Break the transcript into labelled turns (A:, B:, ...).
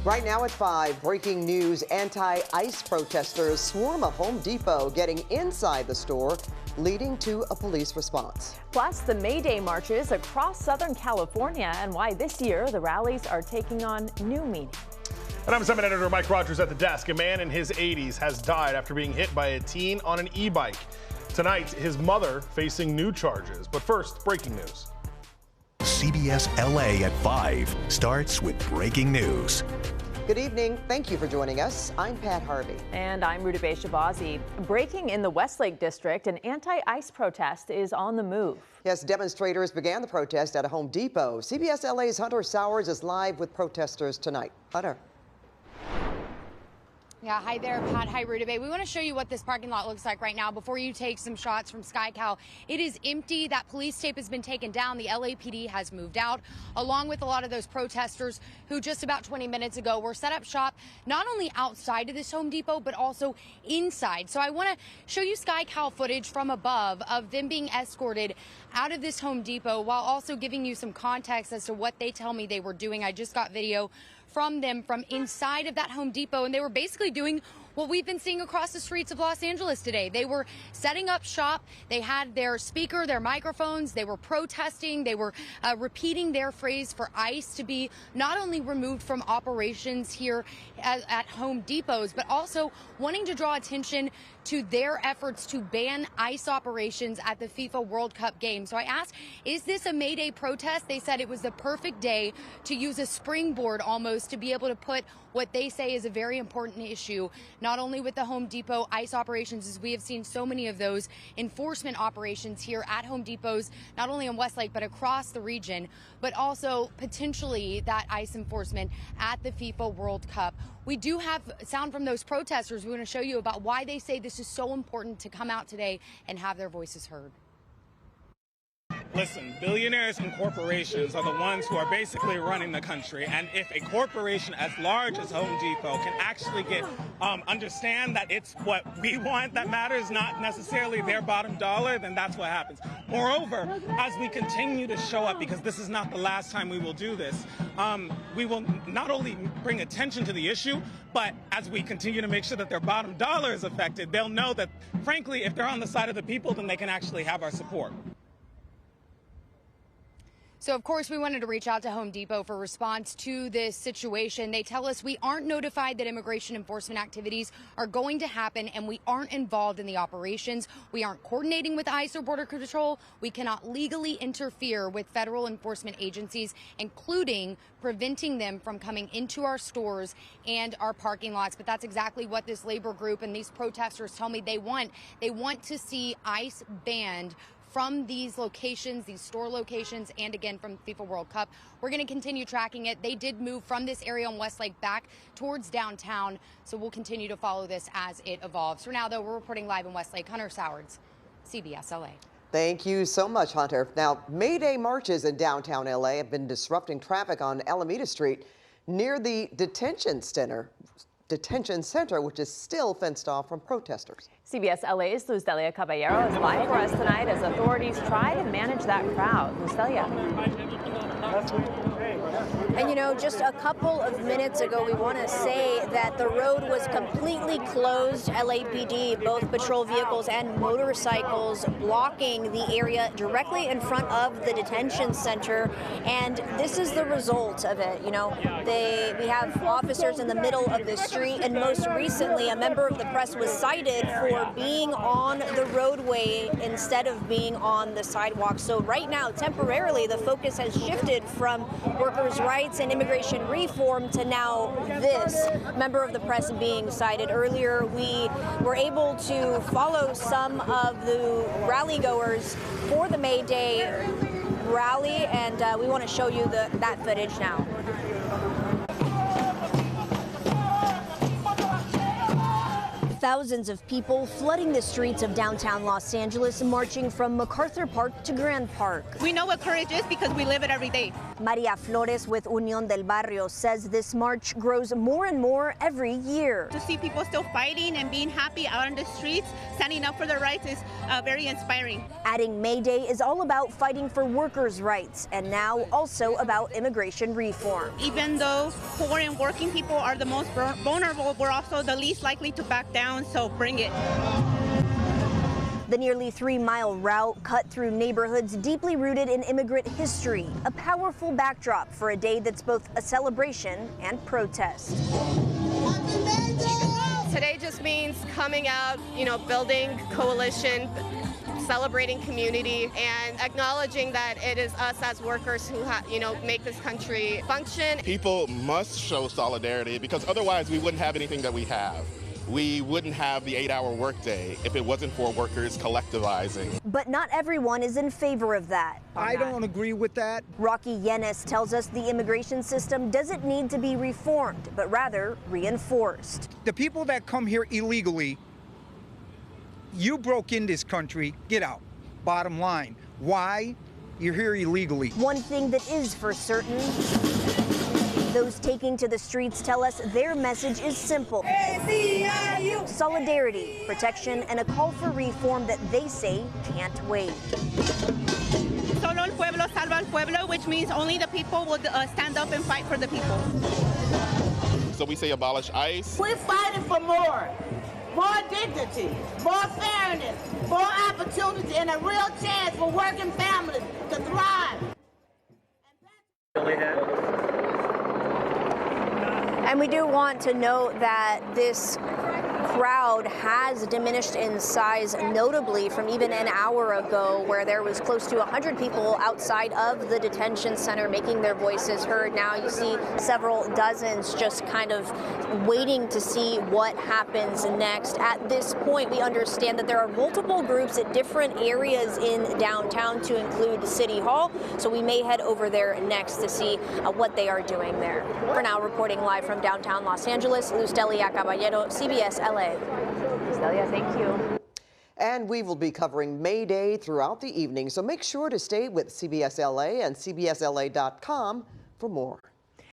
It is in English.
A: Right now at 5, breaking news, anti-ICE protesters swarm a Home Depot, getting inside the store, leading to a police response.
B: Plus, the May Day marches across Southern California and why this year the rallies are taking on new meaning.
C: And I'm 7 editor Mike Rogers at the desk. A man in his 80s has died after being hit by a teen on an e-bike. Tonight, his mother facing new charges. But first, breaking news.
D: CBS LA at 5 starts with breaking news.
A: Good evening. Thank you for joining us. I'm Pat Harvey.
B: And I'm Rudabeh Shabazi. Breaking in the Westlake District, an anti-ICE protest is on the move.
A: Yes, demonstrators began the protest at a Home Depot. CBS LA's Hunter Sowards is live with protesters tonight. Hunter.
E: Yeah, hi there, Pat. Hi, Rudabeh. We want to show you what this parking lot looks like right now before you take some shots from SkyCal. It is empty. That police tape has been taken down. The LAPD has moved out, along with a lot of those protesters who just about 20 minutes ago were set up shop not only outside of this Home Depot, but also inside. So I want to show you SkyCal footage from above of them being escorted out of this Home Depot while also giving you some context as to what they tell me they were doing. I just got video from them from inside of that Home Depot, and they were basically doing what we've been seeing across the streets of Los Angeles today. They were setting up shop. They had their speaker, their microphones. They were protesting. They were repeating their phrase for ICE to be not only removed from operations here at Home Depots, but also wanting to draw attention to their efforts to ban ICE operations at the FIFA World Cup game. So I asked, is this a May Day protest? They said it was the perfect day to use a springboard almost to be able to put what they say is a very important issue, not only with the Home Depot ICE operations, as we have seen so many of those enforcement operations here at Home Depots, not only in Westlake, but across the region, but also potentially that ICE enforcement at the FIFA World Cup. We do have sound from those protesters. We want to show you about why they say this is so important to come out today and have their voices heard.
F: Listen, billionaires and corporations are the ones who are basically running the country. And if a corporation as large as Home Depot can actually understand that it's what we want that matters, not necessarily their bottom dollar, then that's what happens. Moreover, as we continue to show up, because this is not the last time we will do this, we will not only bring attention to the issue, but as we continue to make sure that their bottom dollar is affected, they'll know that, frankly, if they're on the side of the people, then they can actually have our support.
E: So, of course, we wanted to reach out to Home Depot for response to this situation. They tell us we aren't notified that immigration enforcement activities are going to happen, and we aren't involved in the operations. We aren't coordinating with ICE or Border Patrol. We cannot legally interfere with federal enforcement agencies, including preventing them from coming into our stores and our parking lots. But that's exactly what this labor group and these protesters tell me they want. They want to see ICE banned from these locations, these store locations, and again from FIFA World Cup. We're going to continue tracking it. They did move from this area on Westlake back towards downtown, so we'll continue to follow this as it evolves. For now, though, we're reporting live in Westlake. Hunter Sowards, CBS LA.
A: Thank you so much, Hunter. Now, May Day marches in downtown LA have been disrupting traffic on Alameda Street near the detention center, which is still fenced off from protesters.
B: CBS LA's Luzdelia Caballero is live for us tonight as authorities try to manage that crowd. Luzdelia.
G: And you know, just a couple of minutes ago, we want to say that the road was completely closed. LAPD, both patrol vehicles and motorcycles blocking the area directly in front of the detention center. And this is the result of it. You know, we have officers in the middle of the street, and most recently a member of the press was cited for being on the roadway instead of being on the sidewalk. So right now, temporarily, the focus has shifted from workers' rights and immigration reform to now this member of the press being cited. Earlier, we were able to follow some of the rally goers for the May Day rally, and we want to show you that footage now. Thousands of people flooding the streets of downtown Los Angeles, marching from MacArthur Park to Grand Park.
H: We know what courage is because we live it every day.
G: Maria Flores with Unión del Barrio says this march grows more and more every year.
H: To see people still fighting and being happy out on the streets, standing up for their rights is very inspiring.
G: Adding May Day is all about fighting for workers' rights and now also about immigration reform.
H: Even though poor and working people are the most vulnerable, we're also the least likely to back down, so bring it.
G: The nearly 3-mile route cut through neighborhoods deeply rooted in immigrant history, a powerful backdrop for a day that's both a celebration and protest.
I: Today just means coming out, building coalition, celebrating community, and acknowledging that it is us as workers who make this country function.
J: People must show solidarity because otherwise we wouldn't have anything that we have. We wouldn't have the 8-hour workday if it wasn't for workers collectivizing.
G: But not everyone is in favor of that.
K: I don't agree with that.
G: Rocky Yenes tells us the immigration system doesn't need to be reformed, but rather reinforced.
K: The people that come here illegally, you broke in this country, get out. Bottom line. Why? You're here illegally.
G: One thing that is for certain, those taking to the streets tell us their message is simple. Solidarity, protection, and a call for reform that they say can't wait.
H: Solo el pueblo salva al pueblo, which means only the people will stand up and fight for the people.
J: So we say abolish ICE.
L: We're fighting for more dignity, more fairness, more opportunity, and a real chance for working families to thrive.
G: And we do want to note that this crowd has diminished in size notably from even an hour ago, where there was close to 100 people outside of the detention center making their voices heard. Now you see several dozens just kind of waiting to see what happens next. At this point, we understand that there are multiple groups at different areas in downtown, to include City Hall, so we may head over there next to see what they are doing there. For now, reporting live from downtown Los Angeles, Luzdelia Caballero, CBS LA.
B: Luzdelia, thank you.
A: And we will be covering May Day throughout the evening, so make sure to stay with CBS LA and CBSLA.com for more.